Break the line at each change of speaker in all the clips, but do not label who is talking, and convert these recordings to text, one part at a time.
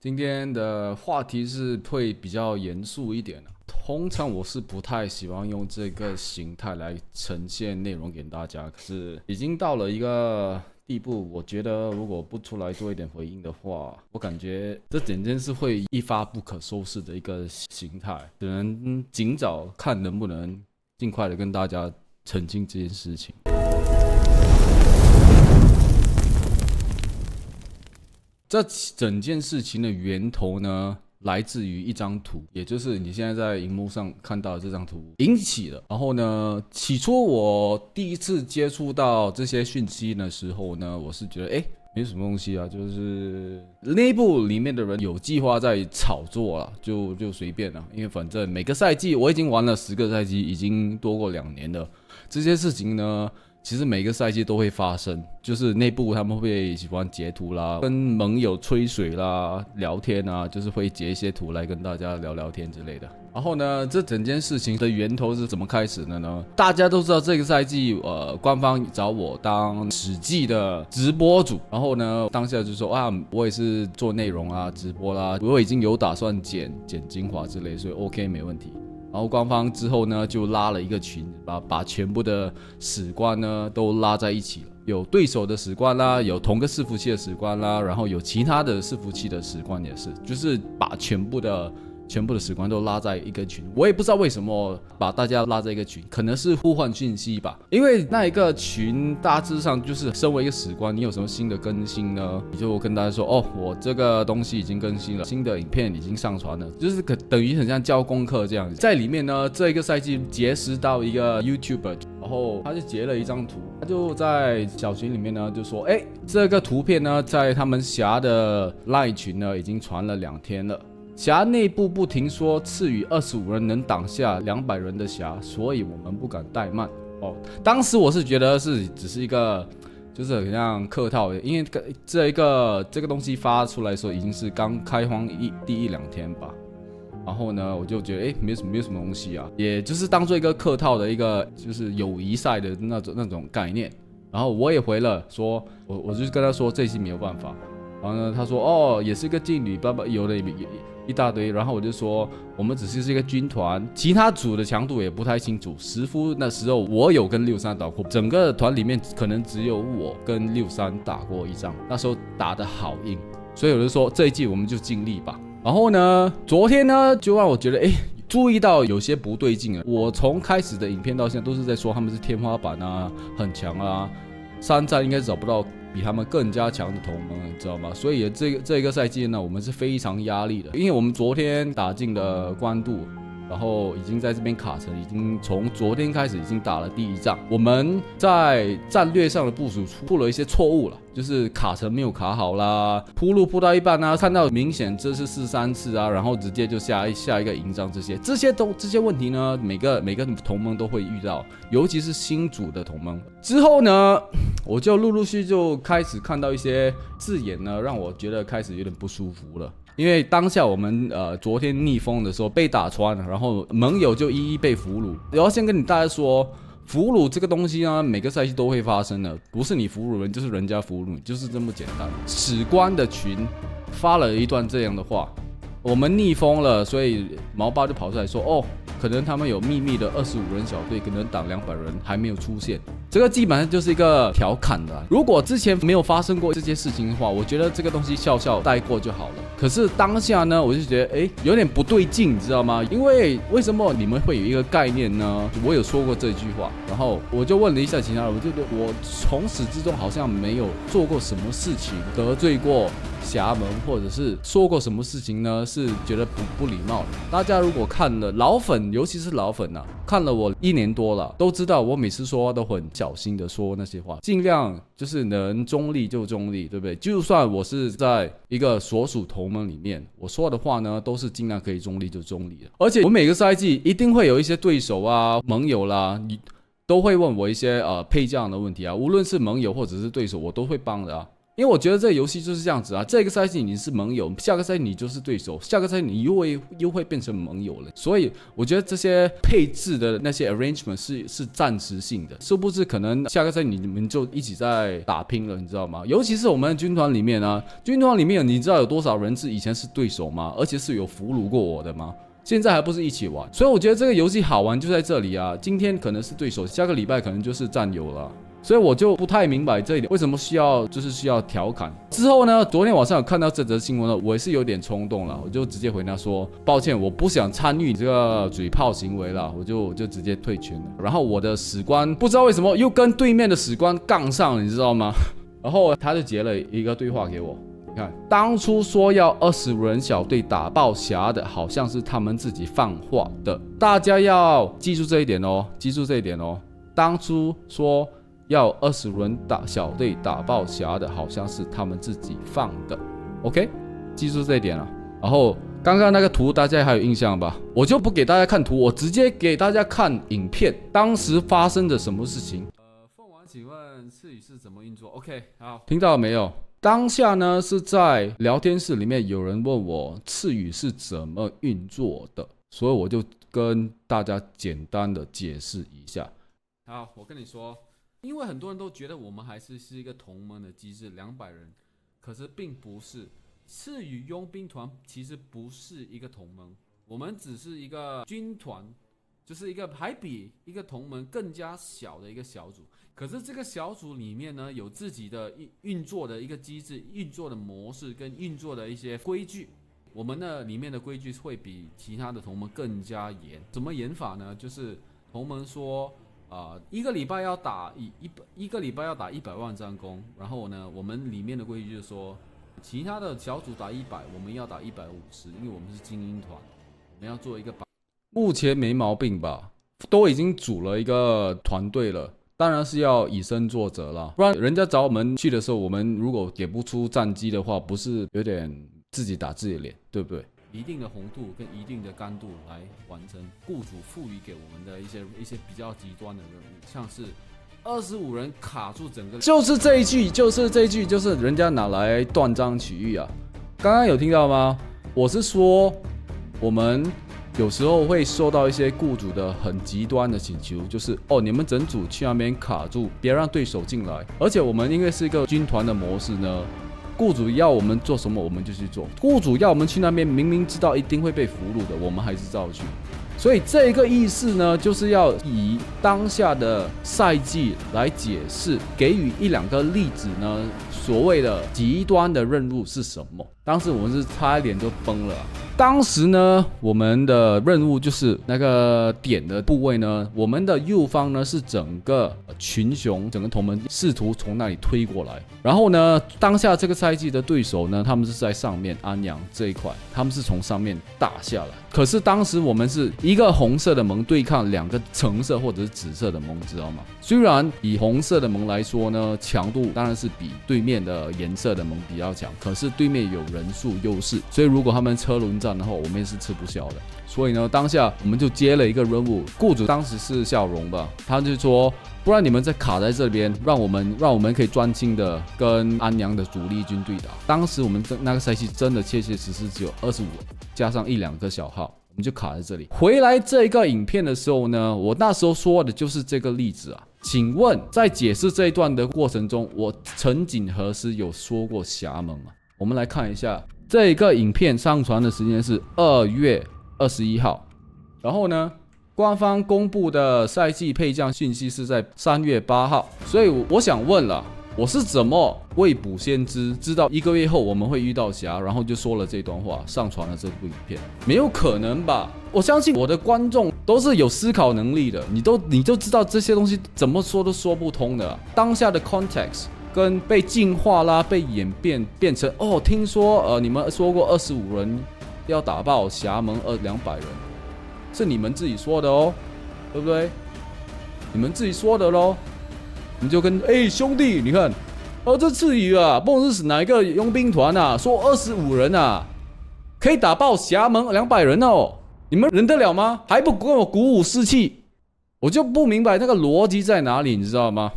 今天的话题是会比较严肃一点的。通常我是不太喜欢用这个形态来呈现内容给大家，可是已经到了一个地步，我觉得如果不出来做一点回应的话，我感觉这整件事会一发不可收拾的一个形态，只能尽早看能不能尽快的跟大家澄清这件事情。这整件事情的源头呢，来自于一张图，也就是你现在在荧幕上看到的这张图引起的。然后呢，起初我第一次接触到这些讯息的时候呢，我是觉得没什么东西啊，就是内部里面的人有计划在炒作啦，就随便啦，因为反正每个赛季我已经玩了10个赛季，已经多过2年了。这些事情呢，其实每个赛季都会发生，就是内部他们会喜欢截图啦，跟盟友吹水啦，聊天啊，就是会截一些图来跟大家聊聊天之类的。然后呢，这整件事情的源头是怎么开始的呢？大家都知道这个赛季，官方找我当史记的直播主，然后呢，当下就说啊，我也是做内容啊，直播啦，我已经有打算剪精华之类，所以 OK 没问题。然后官方之后呢，就拉了一个群，把全部的史官呢都拉在一起了，有对手的史官啦，有同个伺服器的史官啦，然后有其他的伺服器的史官也是，就是把全部的史官都拉在一个群。我也不知道为什么把大家拉在一个群，可能是互换讯息吧。因为那一个群大致上就是身为一个史官，你有什么新的更新呢？你就跟大家说，我这个东西已经更新了，新的影片已经上传了，就是等于很像教功课这样子。在里面呢，这一个赛季结识到一个 YouTuber， 然后他就截了一张图，他就在小群里面呢就说，这个图片呢在他们侠的 LINE 群呢已经传了2天了。侠内部不停说赐予25人能挡下200人的侠，所以我们不敢怠慢。当时我是觉得只是一个，就是很像客套的，因为这个东西发出来的时候已经是刚开荒第1-2天吧。然后呢，我就觉得没什么东西啊，也就是当做一个客套的一个就是友谊赛的那种概念。然后我也回了说，我就跟他说这期没有办法。然后呢，他说也是一个劲旅，有的一大堆。然后我就说我们只是一个军团，其他组的强度也不太清楚。石夫那时候我有跟63打过，整个团里面可能只有我跟63打过一仗，那时候打得好硬，所以我就说这一季我们就尽力吧。然后呢，昨天呢就让我觉得注意到有些不对劲了。我从开始的影片到现在都是在说他们是天花板啊，很强啊，3战应该找不到比他们更加强的同盟，你知道吗？所以这一个赛季呢，我们是非常压力的，因为我们昨天打进了官渡，然后已经在这边卡城，已经从昨天开始已经打了第1仗。我们在战略上的部署出了一些错误了，就是卡城没有卡好啦，铺路铺到一半啊，看到明显这是4-3次啊，然后直接就下一个营帐，这些问题呢，每个同盟都会遇到，尤其是新组的同盟。之后呢，我就陆续就开始看到一些字眼呢，让我觉得开始有点不舒服了。因为当下我们昨天逆风的时候被打穿了，然后盟友就一一被俘虏。我要先跟大家说，俘虏这个东西呢，每个赛季都会发生的，不是你俘虏人就是人家俘虏你，就是这么简单。史官的群发了一段这样的话，我们逆风了，所以毛爸就跑出来说，可能他们有秘密的25人小队，可能挡200人还没有出现。这个基本上就是一个调侃的。如果之前没有发生过这些事情的话，我觉得这个东西笑笑带过就好了。可是当下呢，我就觉得有点不对劲，你知道吗？因为什么你们会有一个概念呢？我有说过这句话，然后我就问了一下其他人，我觉得我从始至终好像没有做过什么事情得罪过侠门，或者是说过什么事情呢是觉得不礼貌的。大家如果看了老粉，尤其是老粉啊，看了我1年多了，都知道我每次说话都很小心的说那些话，尽量就是能中立就中立，对不对？就算我是在一个所属同盟里面，我说的话呢都是尽量可以中立就中立的。而且我每个赛季一定会有一些对手啊、盟友啦，都会问我一些配将的问题啊，无论是盟友或者是对手，我都会帮的啊。因为我觉得这个游戏就是这样子啊，这个赛季你是盟友，下个赛季你就是对手，下个赛季你又会变成盟友了。所以我觉得这些配置的那些 arrangement 是暂时性的，殊不知可能下个赛季你们就一起在打拼了，你知道吗？尤其是我们的军团里面啊，军团里面你知道有多少人是以前是对手吗？而且是有俘虏过我的吗？现在还不是一起玩，所以我觉得这个游戏好玩就在这里啊。今天可能是对手，下个礼拜可能就是战友了。所以我就不太明白这一点为什么需要调侃。之后呢，昨天晚上有看到这则新闻了，我也是有点冲动了，我就直接回答说抱歉，我不想参与这个嘴炮行为了，我就直接退群了。然后我的史官不知道为什么又跟对面的史官杠上了，你知道吗？然后他就截了一个对话给我。你看，当初说要25人小队打爆侠的，好像是他们自己放话的，大家要记住这一点哦，记住这一点哦。当初说要20人小队打爆侠的，好像是他们自己放的 ，OK， 记住这一点了。然后刚刚那个图大家还有印象吧？我就不给大家看图，我直接给大家看影片，当时发生的什么事情。凤凰，请问赤羽是怎么运作 ？OK， 好，听到了没有？当下呢是在聊天室里面有人问我赤羽是怎么运作的，所以我就跟大家简单的解释一下。好，我跟你说，因为很多人都觉得我们还是一个同盟的机制，200人，可是并不是。赤羽佣兵团其实不是一个同盟，我们只是一个军团，就是一个还比一个同盟更加小的一个小组。可是这个小组里面呢，有自己的运作的一个机制、运作的模式跟运作的一些规矩。我们呢里面的规矩会比其他的同盟更加严。怎么严法呢？就是同盟说，一个礼拜要打100万战功，然后呢，我们里面的规矩就是说，其他的小组打100，我们要打150，因为我们是精英团，我们要做一个目前没毛病吧？都已经组了一个团队了。当然是要以身作则啦，不然人家找我们去的时候，我们如果给不出战绩的话，不是有点自己打自己的脸，对不对？一定的红度跟一定的干度来完成雇主赋予给我们的一些比较极端的任务，像是25人卡住整个，就是这一句，就是人家拿来断章取义啊！刚刚有听到吗？我是说我们有时候会受到一些雇主的很极端的请求，就是你们整组去那边卡住，别让对手进来。而且我们因为是一个军团的模式呢，雇主要我们做什么我们就去做，雇主要我们去那边明明知道一定会被俘虏的，我们还是照去。所以这个意思呢，就是要以当下的赛季来解释，给予1-2个例子呢，所谓的极端的任务是什么。当时我们是差一点就崩了。当时呢，我们的任务就是那个点的部位呢，我们的右方呢是整个群雄，整个同盟试图从那里推过来。然后呢，当下这个赛季的对手呢，他们是在上面安阳这一块，他们是从上面打下来。可是当时我们是一个红色的盟对抗2个橙色或者是紫色的盟，知道吗？虽然以红色的盟来说呢，强度当然是比对面的颜色的盟比较强，可是对面有人数优势，所以如果他们车轮战的话，我们也是吃不消的。所以呢，当下我们就接了一个任务，雇主当时是笑容吧，他就说，不然你们再卡在这边，让我们可以专心的跟安阳的主力军对打。当时我们那个赛季真的切切实实只有25加上1-2个小号，我们就卡在这里。回来这个影片的时候呢，我那时候说的就是这个例子啊。请问在解释这一段的过程中，我曾几何时有说过侠盟啊？我们来看一下，这个影片上传的时间是2月21号，然后呢，官方公布的赛季配将讯息是在3月8号，所以我想问了，我是怎么未卜先知，知道1个月后我们会遇到侠，然后就说了这段话，上传了这部影片？没有可能吧？我相信我的观众都是有思考能力的，你就知道这些东西怎么说都说不通的。当下的 context 跟被进化啦，被演变成听说你们说过25人要打爆侠盟200人，是你们自己说的哦，对不对？你们自己说的咯。你就跟兄弟，你看这次雨啊，不知是哪一个佣兵团啊，说25人啊可以打爆侠盟200人哦，你们忍得了吗？还不跟我鼓舞士气？我就不明白那个逻辑在哪里，你知道吗？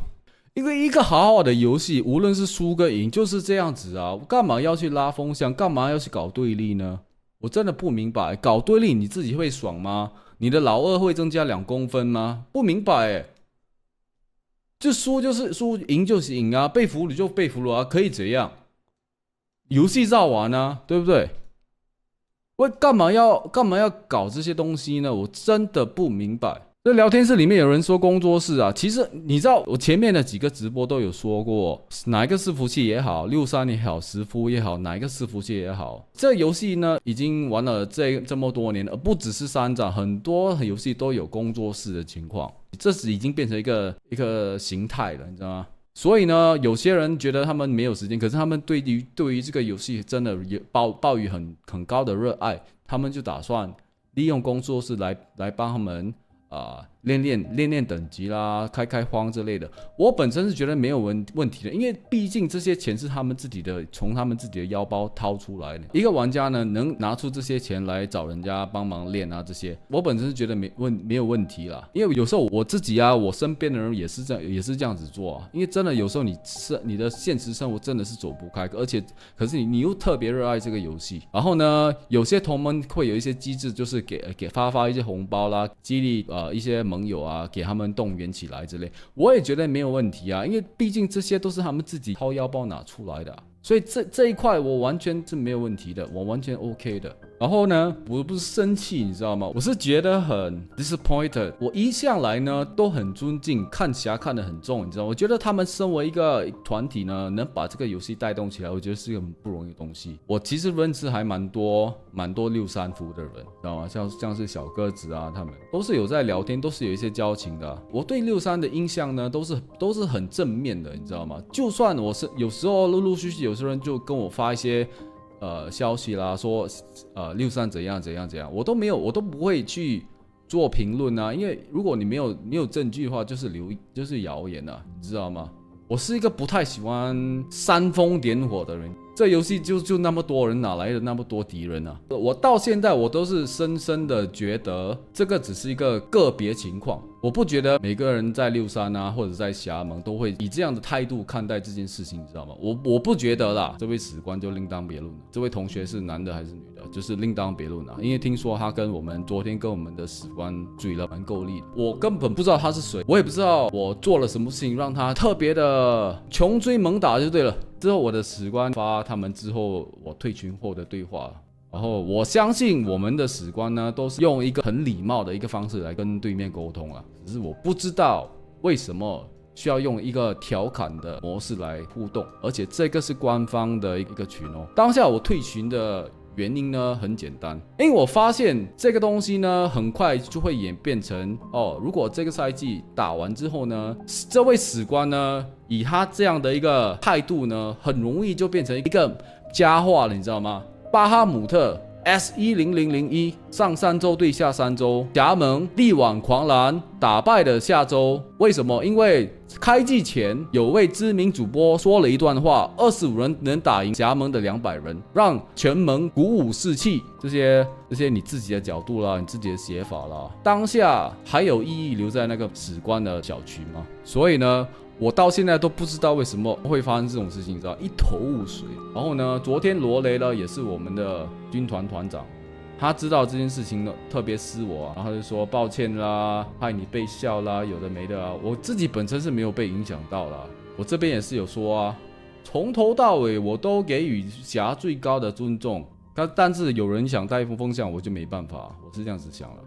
因为一个好好的游戏，无论是输跟赢，就是这样子啊，干嘛要去拉风向，干嘛要去搞对立呢？我真的不明白，搞对立你自己会爽吗？你的老二会增加2公分吗？不明白哎，就输就是输，赢就是赢啊，被俘虏就被俘虏啊，可以怎样？游戏照玩啊，对不对？干嘛要搞这些东西呢？我真的不明白。这聊天室里面有人说工作室啊，其实你知道我前面的几个直播都有说过，哪一个伺服器也好，63也好，石夫也好，哪一个伺服器也好，这游戏呢已经玩了这么多年了，不只是山寨，很多游戏都有工作室的情况，这是已经变成一个形态了，你知道吗？所以呢，有些人觉得他们没有时间，可是他们对于这个游戏真的抱有很高的热爱，他们就打算利用工作室来帮他们练等级啦，开荒之类的。我本身是觉得没有问题的，因为毕竟这些钱是他们自己的，从他们自己的腰包掏出来的。一个玩家呢，能拿出这些钱来找人家帮忙练啊，这些我本身是觉得没有问题啦。因为有时候我自己啊，我身边的人也是这样子做啊。因为真的有时候你的现实生活真的是走不开，可是你又特别热爱这个游戏，然后呢，有些同盟会有一些机制，就是给发一些红包啦，激励一些盟友啊，给他们动员起来之类，我也觉得没有问题啊，因为毕竟这些都是他们自己掏腰包拿出来的啊，所以这一块我完全是没有问题的，我完全 OK 的。然后呢，我不是生气，你知道吗？我是觉得很 disappointed。我一向来呢都很尊敬看侠看得很重，你知道吗？我觉得他们身为一个团体呢，能把这个游戏带动起来，我觉得是一个很不容易的东西。我其实认识还蛮多63服的人，知道吗？像是小鸽子啊，他们都是有在聊天，都是有一些交情的啊。我对63的印象呢，都是很正面的，你知道吗？就算我是有时候陆陆续续有些人就跟我发一些消息啦，说63怎样，我都不会去做评论啊，因为如果你没有证据的话，就是谣言啊，你知道吗？我是一个不太喜欢煽风点火的人，这游戏就那么多人，哪来的那么多敌人啊？我到现在我都是深深的觉得这个只是一个个别情况，我不觉得每个人在63啊或者在侠盟都会以这样的态度看待这件事情，你知道吗？我不觉得啦，这位史官就另当别论了。这位同学是男的还是女的，就是另当别论啦。因为听说他昨天跟我们的史官嘴了蛮够力的，我根本不知道他是谁，我也不知道我做了什么事情让他特别的穷追猛打就对了。之后我的史官发他们之后我退群后的对话，然后我相信我们的史官呢都是用一个很礼貌的一个方式来跟对面沟通啊，只是我不知道为什么需要用一个调侃的模式来互动，而且这个是官方的一个群哦。当下我退群的原因呢很简单，因为我发现这个东西呢很快就会演变成如果这个赛季打完之后呢，这位史官呢以他这样的一个态度呢，很容易就变成一个佳话了，你知道吗？巴哈姆特 S10001 上3周对下3周，侠盟力挽狂澜打败了下周。为什么？因为开季前有位知名主播说了一段话，25人能打赢侠盟的200人，让全盟鼓舞士气。这些你自己的角度啦，你自己的写法啦，当下还有意义留在那个史官的小群吗？所以呢，我到现在都不知道为什么会发生这种事情，你知道，一头雾水。然后呢，昨天罗雷呢也是我们的军团团长，他知道这件事情呢，特别私我啊，然后就说抱歉啦，害你被笑啦，有的没的啊。我自己本身是没有被影响到啦，我这边也是有说啊，从头到尾我都给予侠最高的尊重，但是有人想带风向，我就没办法，我是这样子想了。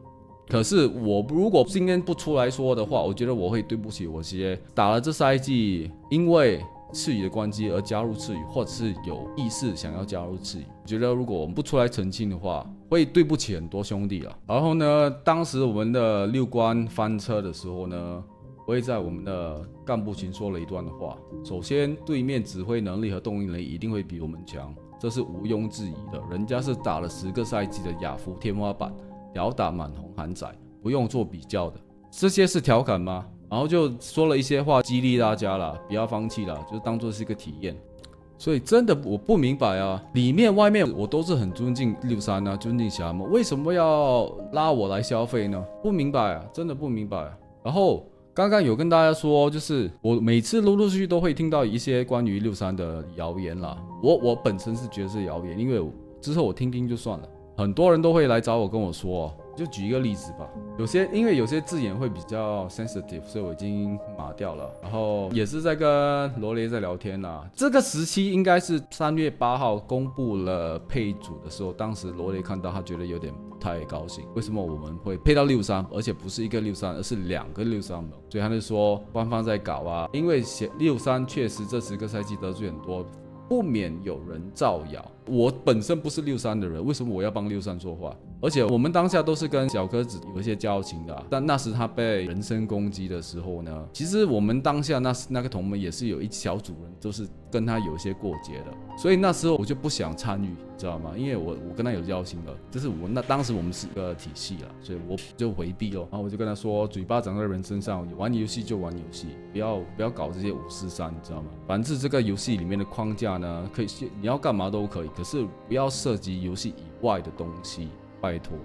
可是我如果今天不出来说的话，我觉得我会对不起我这些打了这赛季因为赤羽的关系而加入赤羽，或者是有意识想要加入赤羽。我觉得如果我们不出来澄清的话，会对不起很多兄弟啊。然后呢，当时我们的6关翻车的时候呢，我也在我们的干部群说了一段话。首先，对面指挥能力和动员能力一定会比我们强，这是毋庸置疑的。人家是打了10个赛季的亚服天花板，吊打满红韩仔，不用做比较的。这些是调侃吗？然后就说了一些话激励大家啦，不要放弃啦，就当作是一个体验。所以真的我不明白啊，里面外面我都是很尊敬63啊，尊敬侠盟，为什么要拉我来消费呢？不明白啊，真的不明白啊。然后刚刚有跟大家说，就是我每次陆陆续续都会听到一些关于63的谣言啦。我本身是觉得是谣言，因为之后我听听就算了。很多人都会来找我跟我说，就举一个例子吧。因为有些字眼会比较 sensitive， 所以我已经码掉了。然后也是在跟罗雷在聊天啦。这个时期应该是3月8号公布了配组的时候，当时罗雷看到他觉得有点不太高兴，为什么我们会配到63，而且不是一个63，而是2个63门，所以他就说官方在搞啊，因为63确实这10个赛季得罪很多，不免有人造谣。我本身不是63的人，为什么我要帮63说话？而且我们当下都是跟小鸽子有一些交情的但那时他被人身攻击的时候呢，其实我们当下那个同盟也是有一小组人都是跟他有一些过节的，所以那时候我就不想参与，知道吗？因为我跟他有交情了，就是当时我们是一个体系了，所以我就回避了。然后我就跟他说，嘴巴长在人身上，玩游戏就玩游戏，不要搞这些543，你知道吗？反正这个游戏里面的框架呢，可以你要干嘛都可以，可是不要涉及游戏以外的东西，拜托。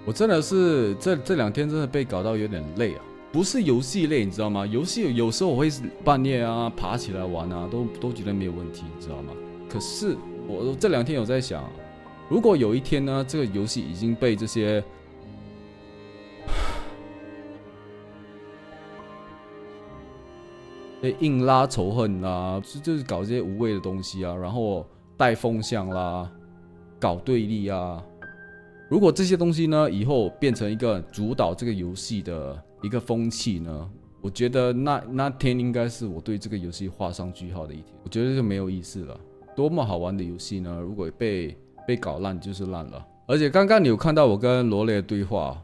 我真的是这2天真的被搞到有点累啊，不是游戏累，你知道吗？游戏有时候我会半夜啊爬起来玩啊，都觉得没有问题，你知道吗？可是我这2天有在想，如果有一天呢，这个游戏已经被这些硬拉仇恨啦，就是搞这些无谓的东西啊，然后带风向啦，搞对立啊。如果这些东西呢，以后变成一个主导这个游戏的一个风气呢，我觉得那天应该是我对这个游戏画上句号的一天。我觉得就没有意思了。多么好玩的游戏呢？如果被搞烂就是烂了。而且刚刚你有看到我跟罗雷的对话，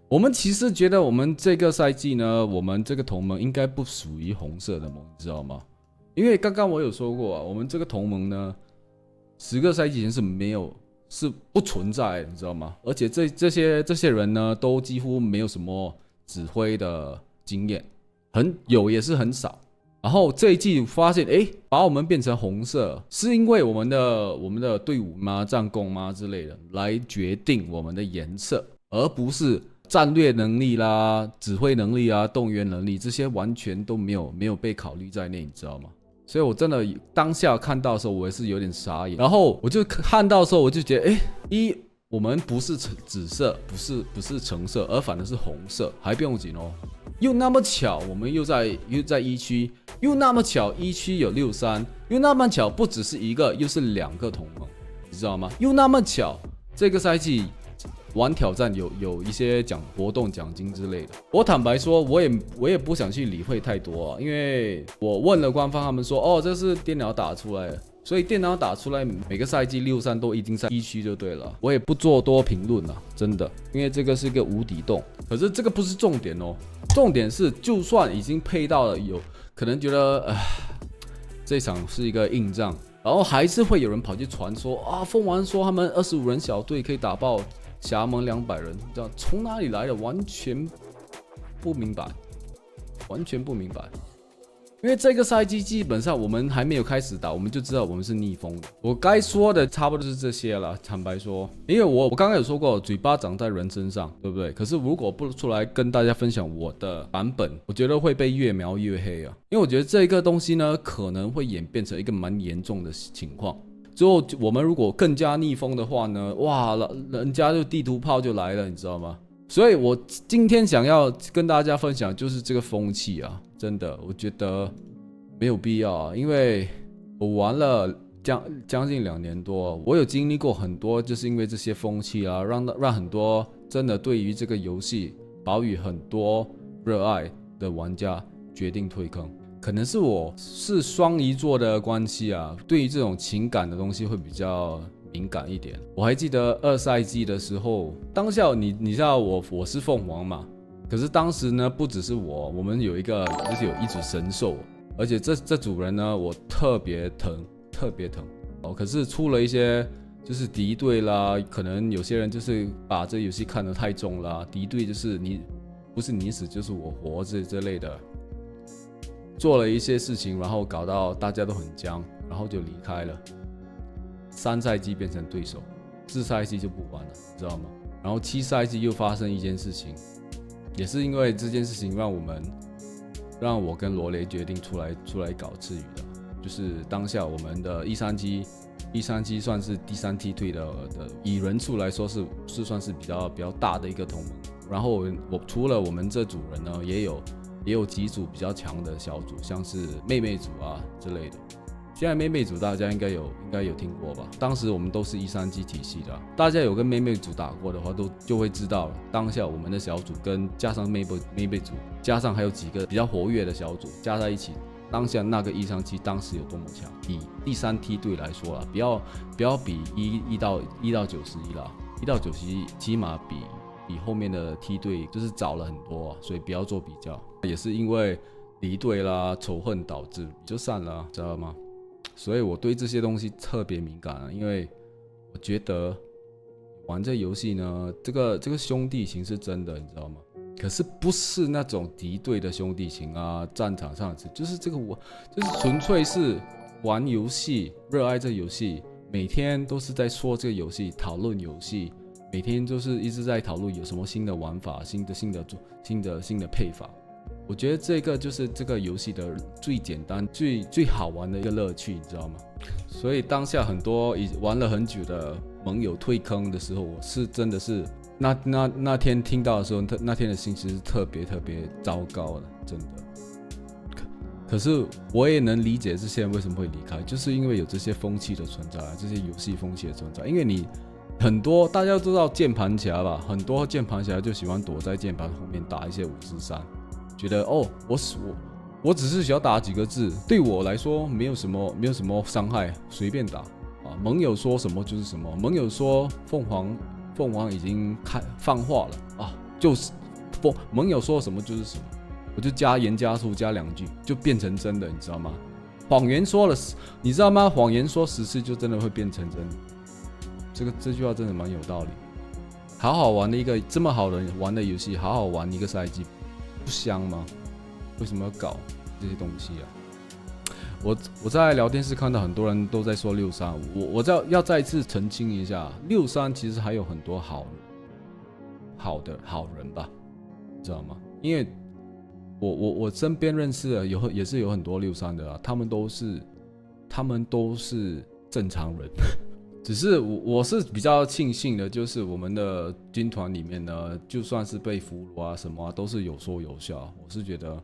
我们其实觉得我们这个赛季呢，我们这个同盟应该不属于红色的盟，你知道吗？因为刚刚我有说过我们这个同盟呢，10个赛季前是不存在的，你知道吗？而且这些人呢，都几乎没有什么指挥的经验，有也是很少。然后这一季发现，把我们变成红色，是因为我们的队伍吗、战功吗之类的来决定我们的颜色，而不是战略能力啦、指挥能力啊、动员能力这些完全都没有被考虑在内，你知道吗？所以我真的当下看到的时候，我也是有点傻眼。然后我就看到的时候，我就觉得，我们不是紫色，不是橙色，而反而是红色，还不用紧哦。又那么巧，我们又在1区，又那么巧1区有63，又那么巧不只是一个，又是2个同盟，你知道吗？又那么巧，这个赛季玩挑战有一些活动奖金之类的。我坦白说，我也不想去理会太多因为我问了官方，他们说这是电脑打出来的，所以电脑打出来每个赛季63都一定在1区就对了。我也不做多评论了，真的，因为这个是一个无底洞。可是这个不是重点哦，重点是就算已经配到了，有可能觉得这场是一个硬仗，然后还是会有人跑去传说凤凰说他们25人小队可以打爆侠盟200人，这样从哪里来的？完全不明白，完全不明白。因为这个赛季基本上我们还没有开始打，我们就知道我们是逆风的。我该说的差不多是这些了，坦白说，因为我刚刚有说过，嘴巴长在人身上，对不对？可是如果不出来跟大家分享我的版本，我觉得会被越描越黑啊。因为我觉得这个东西呢，可能会演变成一个蛮严重的情况。之后我们如果更加逆风的话呢，哇，人家就地图炮就来了，你知道吗？所以我今天想要跟大家分享就是这个风气啊，真的，我觉得没有必要啊，因为我玩了将近2年多，我有经历过很多，就是因为这些风气啊，让很多真的对于这个游戏保有很多热爱的玩家决定退坑。可能是我是双鱼座的关系啊，对于这种情感的东西会比较敏感一点。我还记得2赛季的时候，当下你知道我是凤凰嘛，可是当时呢不只是我们有一组神兽，而且这组人呢我特别疼可是出了一些就是敌对啦，可能有些人就是把这游戏看得太重啦，敌对就是不是你死就是我活之类的，做了一些事情，然后搞到大家都很僵，然后就离开了。3赛季变成对手，4赛季就不玩了，你知道吗？然后7赛季又发生一件事情，也是因为这件事情让我们让我跟罗雷决定出来搞赤羽的，就是当下我们的137算是第3梯队的，以人数来说是算是比较大的一个同盟。然后除了我们这组人呢，也有几组比较强的小组，像是妹妹组啊之类的。现在妹妹组大家应该有听过吧？当时我们都是137体系的，大家有跟妹妹组打过的话，就会知道当下我们的小组跟加上妹妹组，加上还有几个比较活跃的小组加在一起，当下那个137当时有多么强。以第3梯队来说啦，不要比1到91啦，1到91起码比后面的梯队就是早了很多啊，所以不要做比较。也是因为离队啦、仇恨导致就散了，知道吗？所以我对这些东西特别敏感啊，因为我觉得玩这游戏呢，这个兄弟情是真的，你知道吗？可是不是那种敌对的兄弟情啊，战场上就是就是纯粹是玩游戏，热爱这游戏，每天都是在说这个游戏，讨论游戏，每天就是一直在讨论有什么新的玩法、新的配法。我觉得这个就是这个游戏的最简单、最好玩的一个乐趣，你知道吗？所以当下很多玩了很久的盟友退坑的时候，我是真的是那天听到的时候，那天的心情是特别糟糕的，真的。可是我也能理解这些人为什么会离开，就是因为有这些风气的存在，这些游戏风气的存在。因为你很多大家都知道键盘侠吧，很多键盘侠就喜欢躲在键盘后面打一些543。觉得我只是想打几个字，对我来说没有什么伤害，随便打啊。盟友说什么就是什么，盟友说凤凰已经放话了啊，就是盟友说什么就是什么，我就加盐加醋加2句就变成真的，你知道吗？谎言说了，你知道吗？谎言说10次就真的会变成真的。这句话真的蛮有道理。好好玩的一个这么好人玩的游戏，好好玩一个赛季。不香吗？为什么要搞这些东西啊？我在聊天室看到很多人都在说63，我要再一次澄清一下，63其实还有很多好人吧，知道吗？因为我身边认识的也是有很多63的啊，他们都是正常人。只是我是比较庆幸的，就是我们的军团里面呢，就算是被俘虏啊什么啊，都是有说有笑。我是觉得，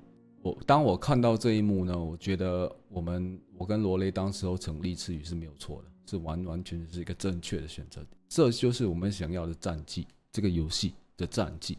当我看到这一幕呢，我觉得我跟罗雷当时候成立赤羽是没有错的，是完全是一个正确的选择。这就是我们想要的战绩，这个游戏的战绩。